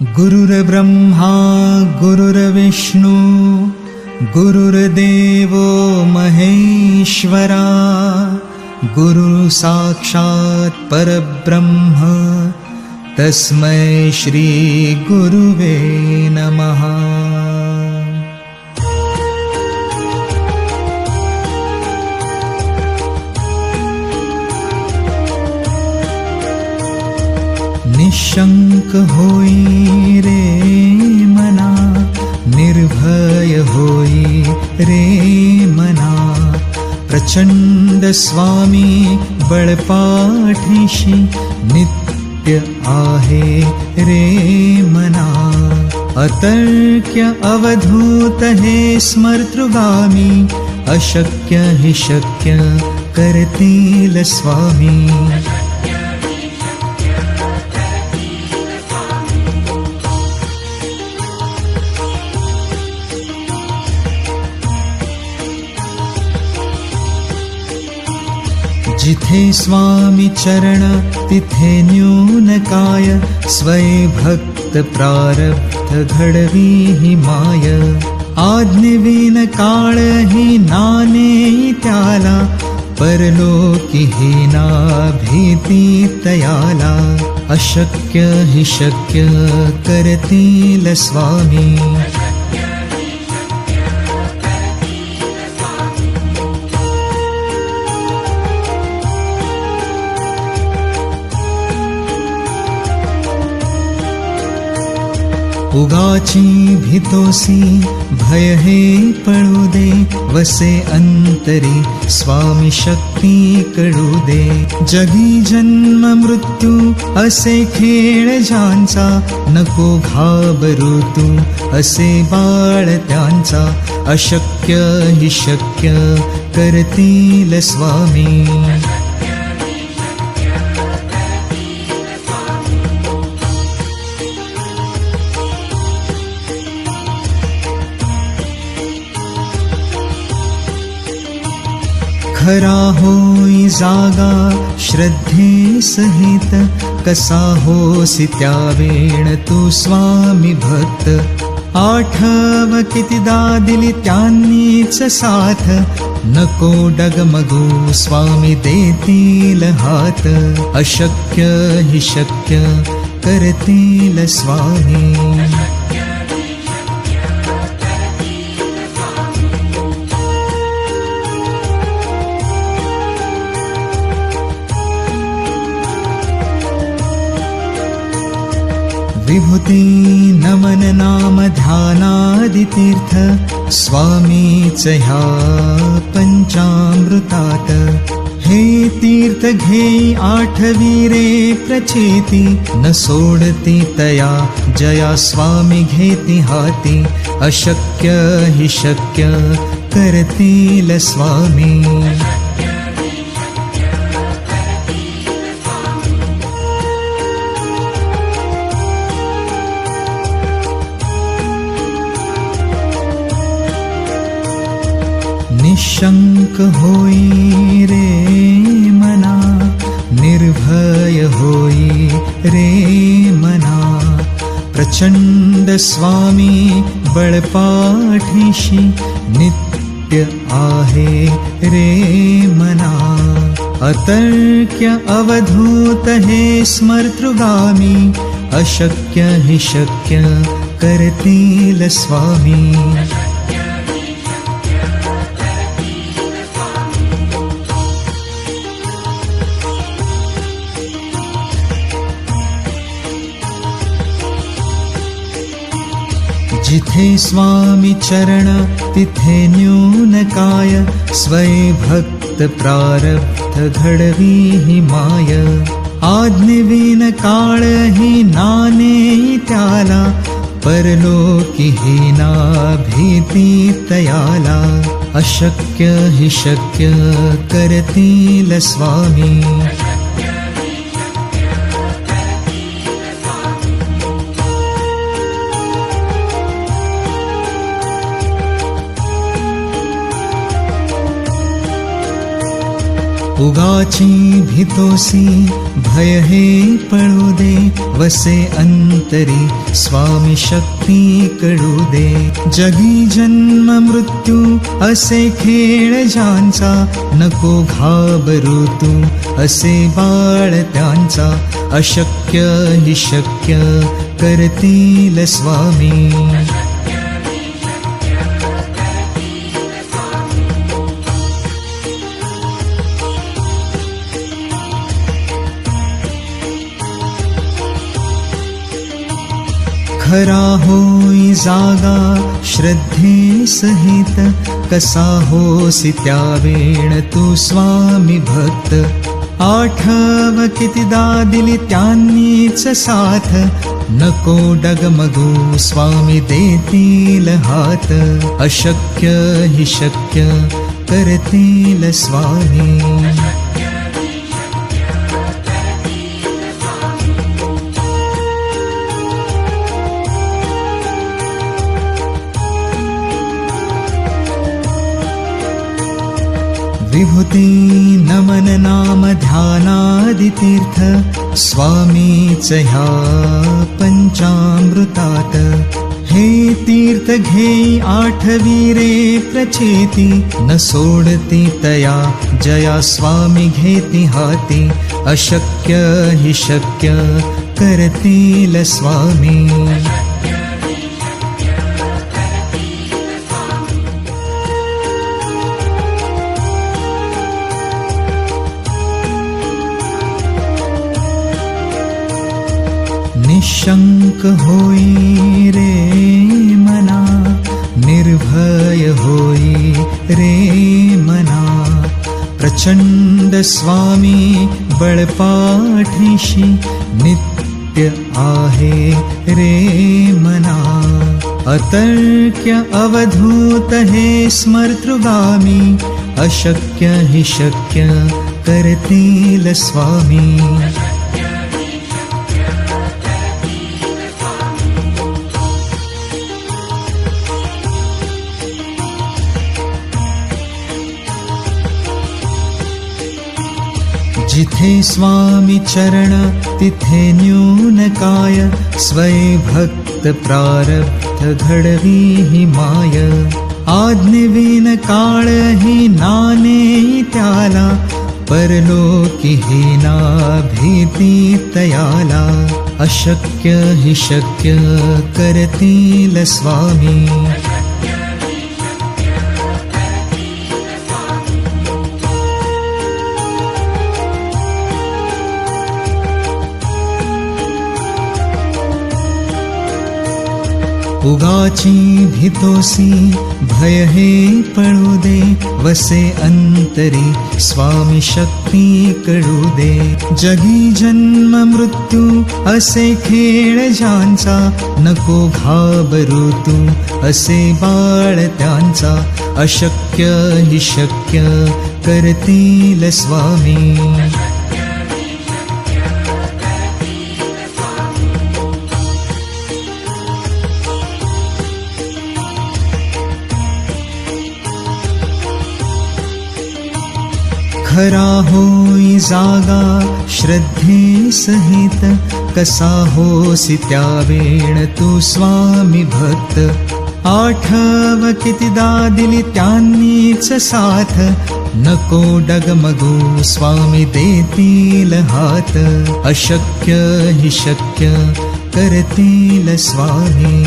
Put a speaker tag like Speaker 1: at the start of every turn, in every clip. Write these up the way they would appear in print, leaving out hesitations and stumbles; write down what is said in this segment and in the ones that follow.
Speaker 1: गुरुर्ब्रह्मा गुरुर्विष्णु गुरुर्देवो महेश्वरा गुरु साक्षात् परब्रह्म तस्मै श्री गुरुवे नमः। निशंक होई रे मना, निर्भय होई रे मना, प्रचंड स्वामी बळपाठीशी नित्य आहे रे मना। अतर्क्य अवधूत हे स्मर्तृगामी, अशक्य हि शक्य करतील स्वामी। जिथे स्वामी चरण तिथे न्यून काय, स्वय भक्त प्रारब्ध घडवी ही माय। आज्ञेविन काळ ही नाने त्याला, परलोकी ही ना भीती तयाला। अशक्य हि शक्य करतील स्वामी। उगाची भीतोसी भय हे पळू दे, वसे अंतरी स्वामी शक्ती कडू दे। जगी जन्म मृत्यू असे खेळ ज्यांचा, नको घाबरू तू असे बाळ त्यांचा। अशक्य हि शक्य करतील स्वामी। खरा होई जागा श्रद्धे सहित, कसा होसी त्यावेळ तू स्वामी भक्त। आठव कितीदा दिली त्यांनीच साथ, नको डगमगू स्वामी देतील हात। अशक्य हि शक्य करतील स्वामी। विभूती नमन नाम ध्यानादि तीर्थ, स्वामीच ह्या पंचामृतात। हे तीर्थ घेई आठवी रे प्रचिती, न सोडती तया जया स्वामी घेती हाती। अशक्य हि शक्य करतील स्वामी। निशंक होई रे मना, निर्भय होई रे मना। प्रचंड स्वामी बळपाठीशी नित्य आहे रे मना। अतर्क्य अवधूत हे स्मर्तृगामी, अशक्य हि शक्य करतील स्वामी। जिथे स्वामी चरण तिथे न्यून काय, स्वय भक्त प्रारब्ध घडवी ही माय। आज्ञेविन काळ ही नाने त्याला, परलोकी ही ना भीती तयाला। अशक्य हि शक्य करतील स्वामी। उगाची भीतोसी भय हे पळू दे, वसे अंतरी स्वामी शक्ती कळू दे. जगी जन्म मृत्यू असे खेळ ज्यांचा, नको घाबरू तू असे बाळ त्यांचा. अशक्य हि शक्य करतील स्वामी. खरा होई जागा श्रद्धे सहित, कसा होसी त्यावेळ तू स्वामी भक्त. आठव कितीदा दिली त्यांनीच साथ, नको डगमगू स्वामी देतील हात. अशक्य हि शक्य करतील स्वामी. विभूती नमन नाम ध्यानादि तीर्थ, स्वामीच ह्या पंचामृतात. हे तीर्थ घेई आठवी रे प्रचेती, न सोडती तया जया स्वामी घेती हाती. अशक्य हि शक्य करतील स्वामी. निशंक होई रे मना, निर्भय होई रे मना. प्रचंड स्वामी बळपाठीशी, नित्य आहे रे मना. अतर्क्य अवधूत हे स्मर्तृगामी, अशक्य हि शक्य करतील स्वामी. जिथे स्वामी चरण तिथे न्यून काय, स्वय भक्त प्रारब्ध घडवी ही माय. आज्ञेविन काळ ही नाने त्याला, परलोकी ही ना भीती तयाला. अशक्य हि शक्य करतील स्वामी. उगाची भीतोसी भय हे पळू दे, वसे अंतरी स्वामी शक्ती कळू दे. जगी जन्म मृत्यू असे खेळ ज्यांचा, नको घाबरू तू असे बाळ त्यांचा. अशक्य हि शक्य करतील स्वामी. खरा होई जागा श्रद्धे सहित, कसा होसी त्यावेळ तू स्वामी भक्त. आठव कितीदा दिली त्यांनीच साथ, नको डगमगू स्वामी देतील हात. अशक्य हि शक्य करतील स्वामी.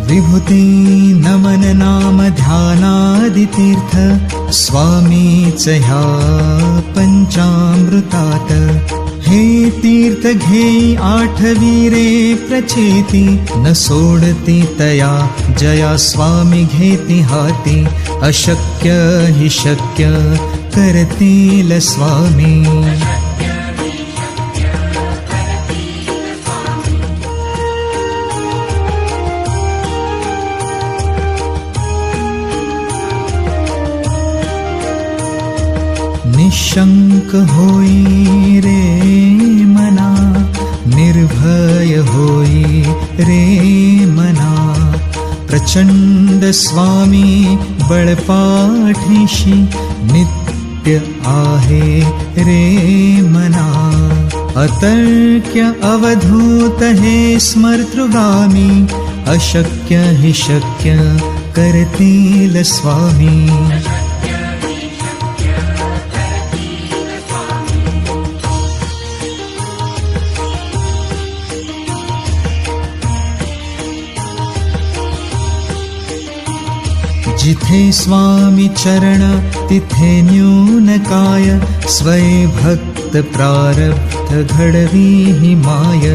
Speaker 1: विभूती नमन नाम ध्यानादि तीर्थ, स्वामीच ह्या पंचामृतात. हे तीर्थ घेई आठवी रे प्रचेती, न सोडती तया जया स्वामी घेती हाती. अशक्य हि शक्य करतील स्वामी. निशंक होई रे मना, निर्भय होई रे मना. प्रचंड स्वामी बळपाठीशी नित्य आहे रे मना. अतर्क्य अवधूत हे स्मर्तृगामी, अशक्य हि शक्य करतील स्वामी. जिथे स्वामी चरण तिथे न्यून काय, स्वय भक्त प्रारब्ध घडवी हि माय.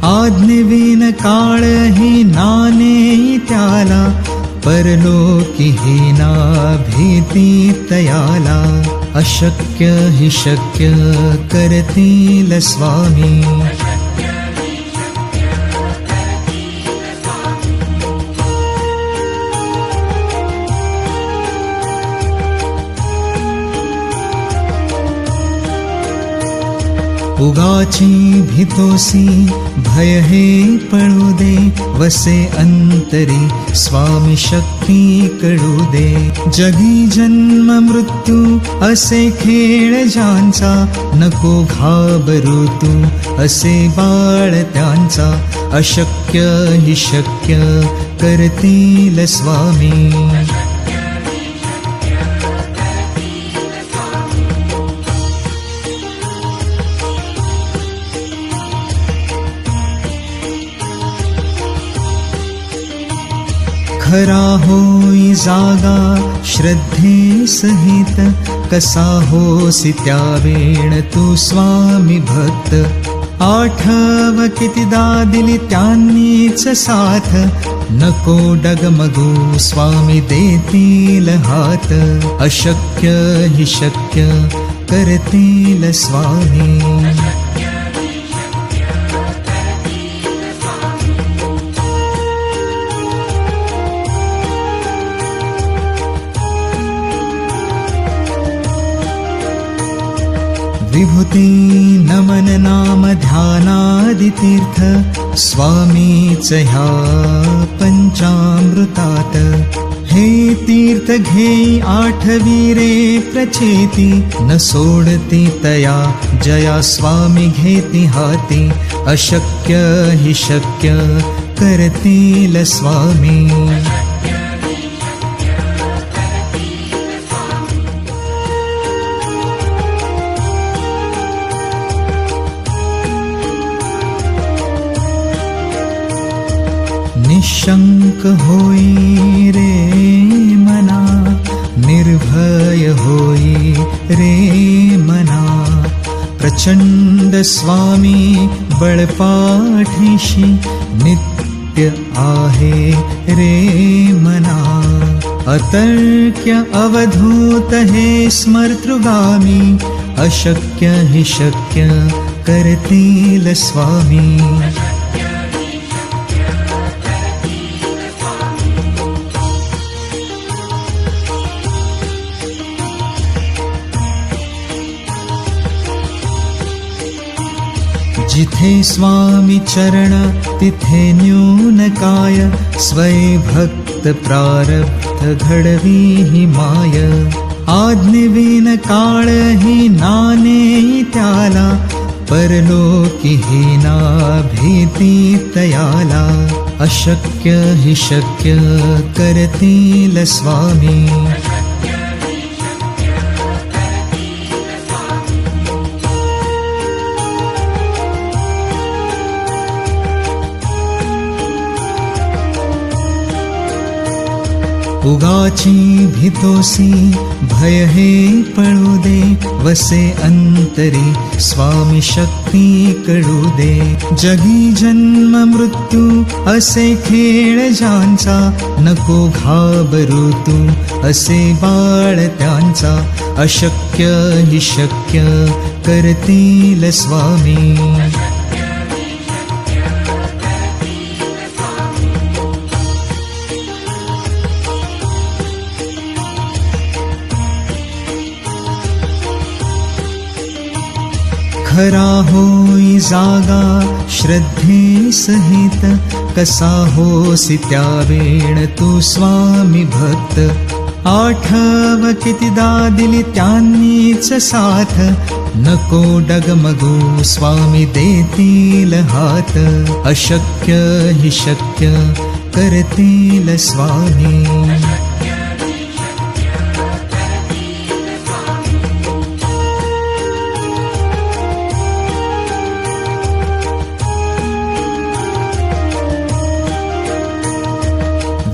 Speaker 1: आज्ञेविन काळ हि नाने त्याला, परलोकी हि ना भीती तयाला. अशक्य हि शक्य करतील स्वामी. उगाची भीतोसी भय हे पळू दे, वसे अंतरी स्वामी शक्ती कळू दे. जगी जन्म मृत्यू असे खेळ ज्यांचा, नको घाबरू तू असे बाळ त्यांचा. अशक्य हि शक्य करतील स्वामी. खरा होई जागा श्रद्धे सहित, कसा होसी त्यावेळ तू स्वामी भक्त. आठव कितीदा दिली त्यांनीच साथ, नको डगमगू स्वामी देतील हात. अशक्य हि शक्य करतील स्वामी. विभूती नमन नाम ध्यानादि तीर्थ, स्वामीच ह्या पंचामृतात. हे तीर्थ घेई आठवी रे प्रचेती, न सोडती तया जया स्वामी घेती हाती. अशक्य हि शक्य करतील स्वामी. निशंक होई रे मना, निर्भय होई रे मना. प्रचंड स्वामी बळपाठीशी नित्य आहे रे मना. अतर्क्य अवधूत हे स्मर्तृगामी, अशक्य हि शक्य करतील स्वामी. जिथे स्वामी चरण तिथे न्यून काय, स्वय भक्त प्रारब्ध घडवी हि माय. आज्ञेविन काळ हि नाने त्याला, परलोकी हि ना भीती तयाला. अशक्य हि शक्य करतील स्वामी. उगाची भीतोसी भय हे पळू दे, वसे अंतरी स्वामी शक्ती कळू दे. जगी जन्म मृत्यू असे खेळ ज्यांचा, नको घाबरू तू असे बाळ त्यांचा. अशक्य हि शक्य करतील स्वामी. खरा होई जागा श्रद्धे सहित, कसा होसी त्यावेळ तू स्वामी भक्त. आठव कितीदा दिली त्यांनीच साथ, नको डगमगू स्वामी देतील हात. अशक्य हि शक्य करतील स्वामी.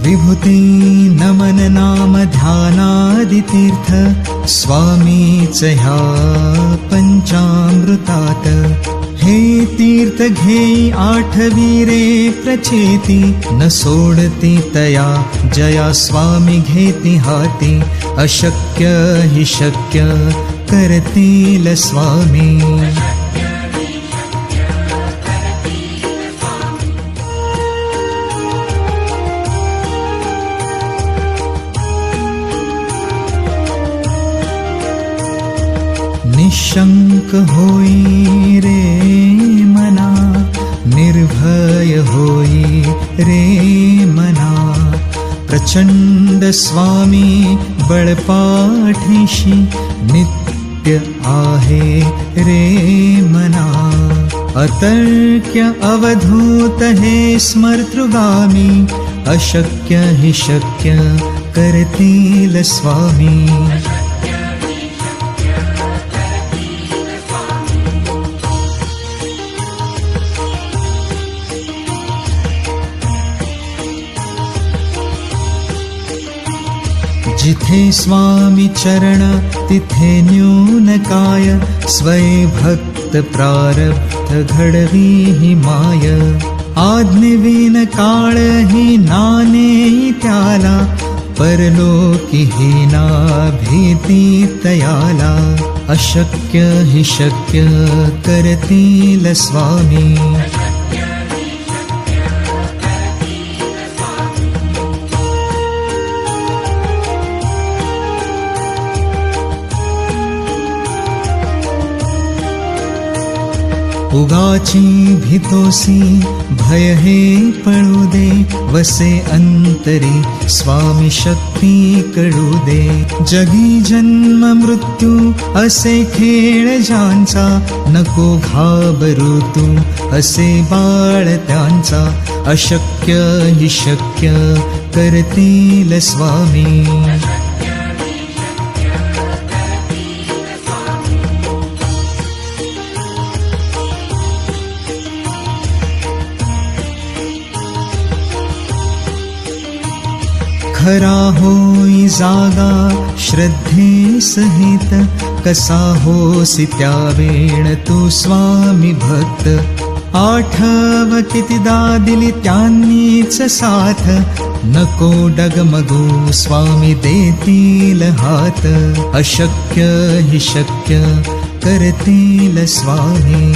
Speaker 1: विभूती नमन नाम ध्यानादितीर्थ, स्वामीच ह्या पंचामृतात. हे तीर्थ घेई आठवी रे प्रचेती, न सोडती तया जया स्वामी घेती हाती. अशक्य हि शक्य करतील स्वामी. निशंक होई रे मना, निर्भय होई रे मना. प्रचंड स्वामी बळपाठीशी, नित्य आहे रे मना. अतर्क्य अवधूत हे स्मर्तृगामी, अशक्य हि शक्य करतील स्वामी. जिथे स्वामी चरण तिथे न्यून काय, स्वय भक्त प्रारब्ध घडवी ही माय. आज्ञेविन काळ ही नाने त्याला, परलोकी ही ना भीती तयाला. अशक्य हि शक्य करतील स्वामी. उगाची भीतोसी भय हे पळू दे, वसे अंतरी स्वामी शक्ती कळू दे. जगी जन्म मृत्यू असे खेळ ज्यांचा, नको घाबरू तू असे बाळ त्यांचा. अशक्य हि शक्य करतील स्वामी. खरा होई जागा श्रद्धे सहित, कसा होसी त्यावेळ तू स्वामी भक्त. आठव कितीदा दिली त्यांनीच साथ, नको डगमगू स्वामी देतील हात. अशक्य हि शक्य करतील स्वामी.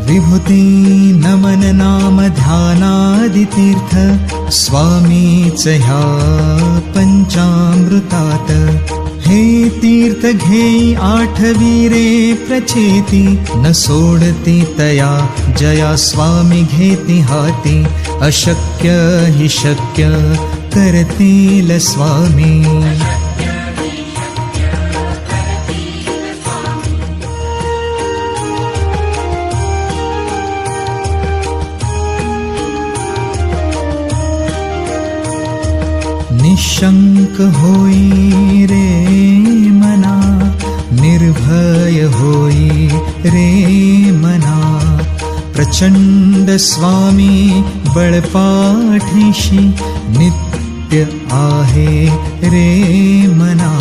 Speaker 1: विभूती नमन नाम ध्यानादितीर्थ, स्वामीच ह्या पंचामृतात. हे तीर्थ घेई आठवी रे प्रचेती, न सोडती तया जया स्वामी घेती हाती. अशक्य हि शक्य करतील स्वामी. निशंक होई रे मना, निर्भय होई रे मना. प्रचंड स्वामी बळपाठीशी, नित्य आहे रे मना.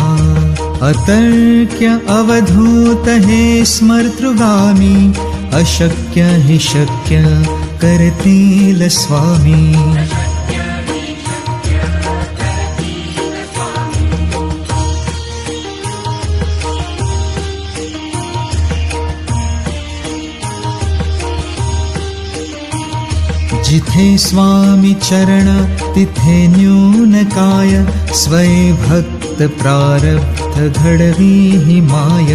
Speaker 1: अतर्क्य अवधूत हे स्मर्तृगामी, अशक्य हि शक्य करतील स्वामी. जिथे स्वामी चरण तिथे न्यून काय, स्वय भक्त प्रारब्ध घडवी ही माय.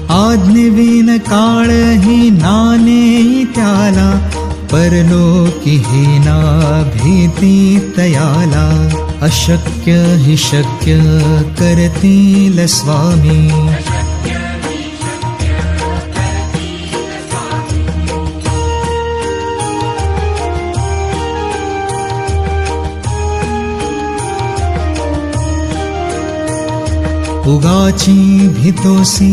Speaker 1: आज्ञेविन काळ ही नाने त्याला, परलोकी ही ना भीती तयाला. अशक्य हि शक्य करतील स्वामी. उगाची भीतोसी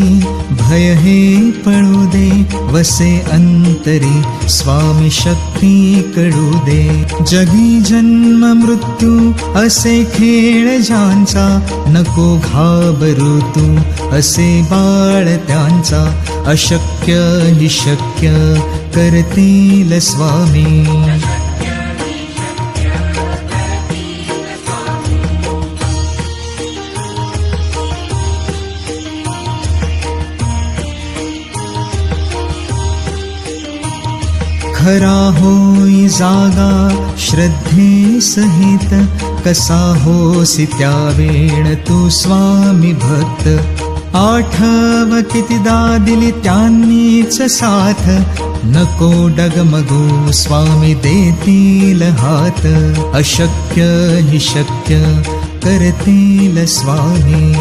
Speaker 1: भय हे पळू दे, वसे अंतरी स्वामी शक्ती कडू दे. जगी जन्म मृत्यू असे खेळ ज्यांचा, नको घाबरू तू असे बाळ त्यांचा. अशक्य हि शक्य करतील स्वामी. खरा होई जागा श्रद्धे सहित, कसा होसी त्यावेळ तू स्वामी भक्त. आठव कितीदा दिली त्यांनीच साथ, नको डगमगू स्वामी देतील हात. अशक्य हि शक्य करतील स्वामी.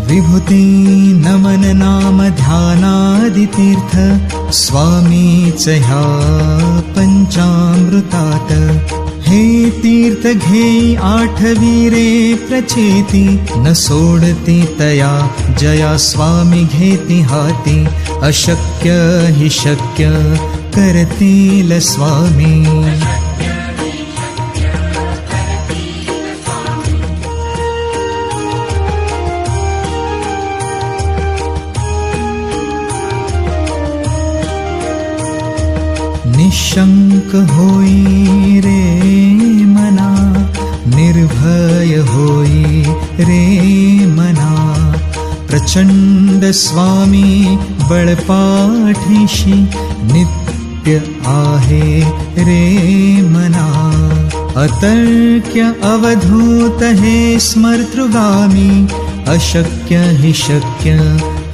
Speaker 1: विभूती नमन नाम ध्यानादि तीर्थ, स्वामीच ह्या पंचामृतात. हे तीर्थ घेई आठवी रे प्रचिती, न सोडती तया जया स्वामी घेती हाती. अशक्य हि शक्य करतील स्वामी. निशंक होई रे मना, निर्भय होई रे मना. प्रचंड स्वामी बळपाठीशी, नित्य आहे रे मना. अतर्क्य अवधूत हे स्मर्तृगामी, अशक्य हि शक्य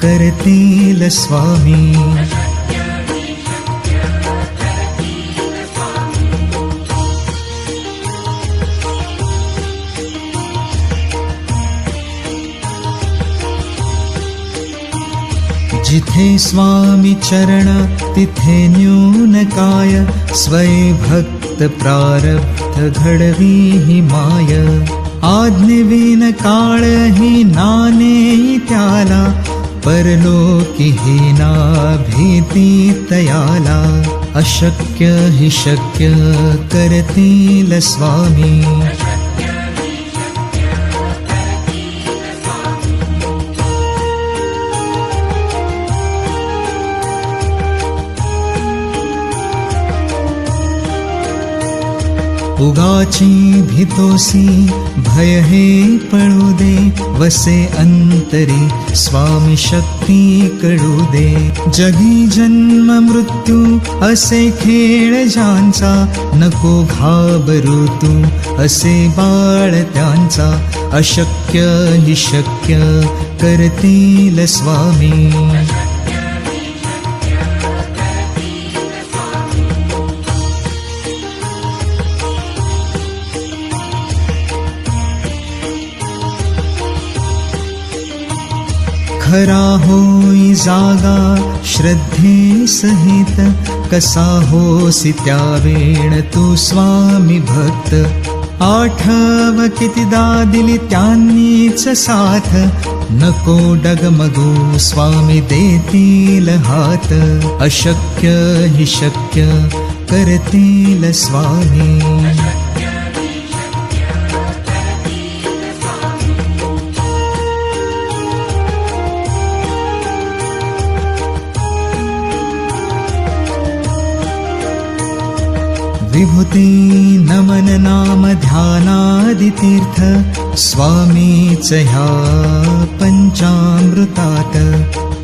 Speaker 1: करतील स्वामी. जिथे स्वामी चरण तिथे न्यून काय, स्वय भक्त प्रारब्ध घडवी ही माय. आज्ञेविन काळ ही नाने त्याला, परलोकी ही ना भीती तयाला. अशक्य हि शक्य करतील स्वामी. उगाची भीतोसी भय हे पळू दे, वसे अंतरी स्वामी शक्ती कडू दे. जगी जन्म मृत्यू असे खेळ ज्यांचा, नको घाबरू तू असे बाळ त्यांचा. अशक्य हि शक्य करतील स्वामी. खरा होई जागा श्रद्धे सहित, कसा होसी त्यावेळ तू स्वामी भक्त. आठव कितीदा दिली त्यांनीच साथ, नको डगमगू स्वामी देतील हात. अशक्य हि शक्य करतील स्वामी. विभूती नमन नाम ध्यानादितीर्थ स्वामीच ह्या पंचामृतात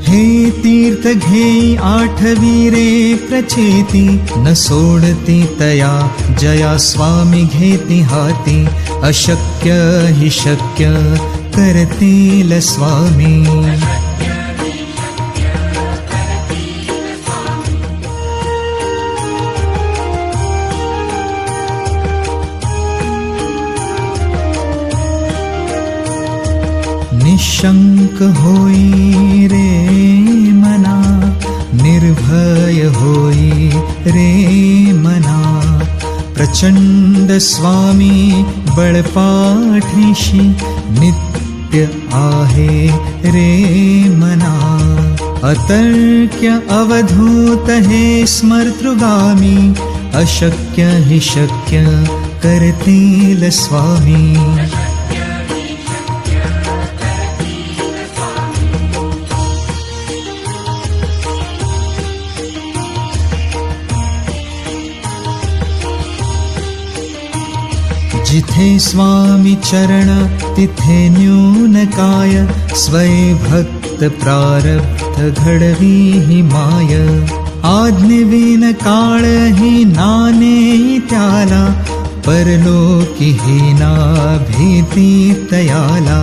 Speaker 1: हे तीर्थ घेई आठवीरे प्रचेती न सोडती तया जया स्वामी घेती हाती अशक्य हि शक्य करतील स्वामी निशंक होई रे मना निर्भय होई रे मना प्रचंड स्वामी बळपाठीशी नित्य आहे रे मना अतर्क्य अवधूत हे स्मर्तृगामी अशक्य हि शक्य करतील स्वामी जिथे स्वामी चरण तिथे न्यून काय स्वय भक्त प्रारब्ध घडवी हि माय आज्ञेविन काळ हि नाने त्याला परलोकी हि ना भीती तयाला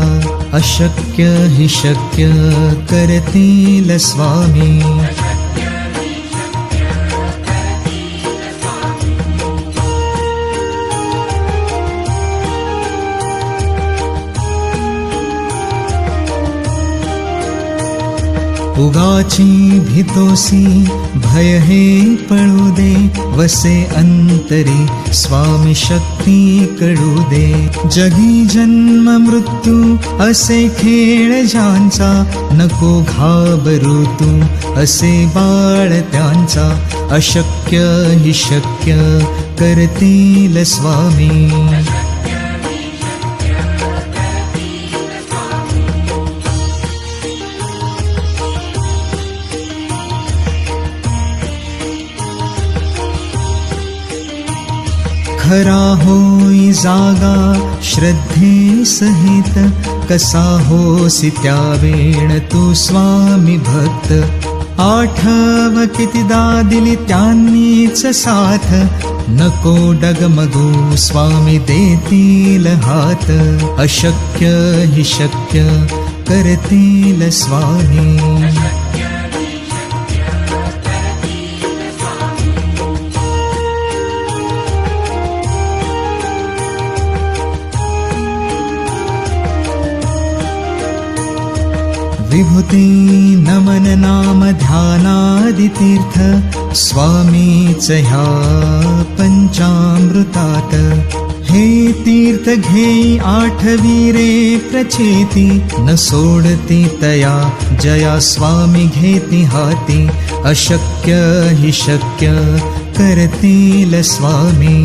Speaker 1: अशक्य हि शक्य करतील स्वामी उगाची भीतोसी भय हे पळू दे वसे अंतरी स्वामी शक्ती कळू दे जगी जन्म मृत्यू असे खेळ ज्यांचा नको घाबरू तू असे बाळ त्यांचा अशक्य हि शक्य करतील स्वामी खरा होई जागा श्रद्धे सहित कसा होसी त्यावेळ तू स्वामी भक्त आठव कितीदा दिली त्यांनीच साथ नको डगमगू स्वामी देतील हात अशक्य हि शक्य करतील स्वामी विभूती नमन नाम ध्यानादितीर्थ स्वामीच ह्या पंचामृतात हे तीर्थ घेई आठवीरे प्रचेती न सोडती तया जया स्वामी घेती हाती अशक्य हि शक्य करतील स्वामी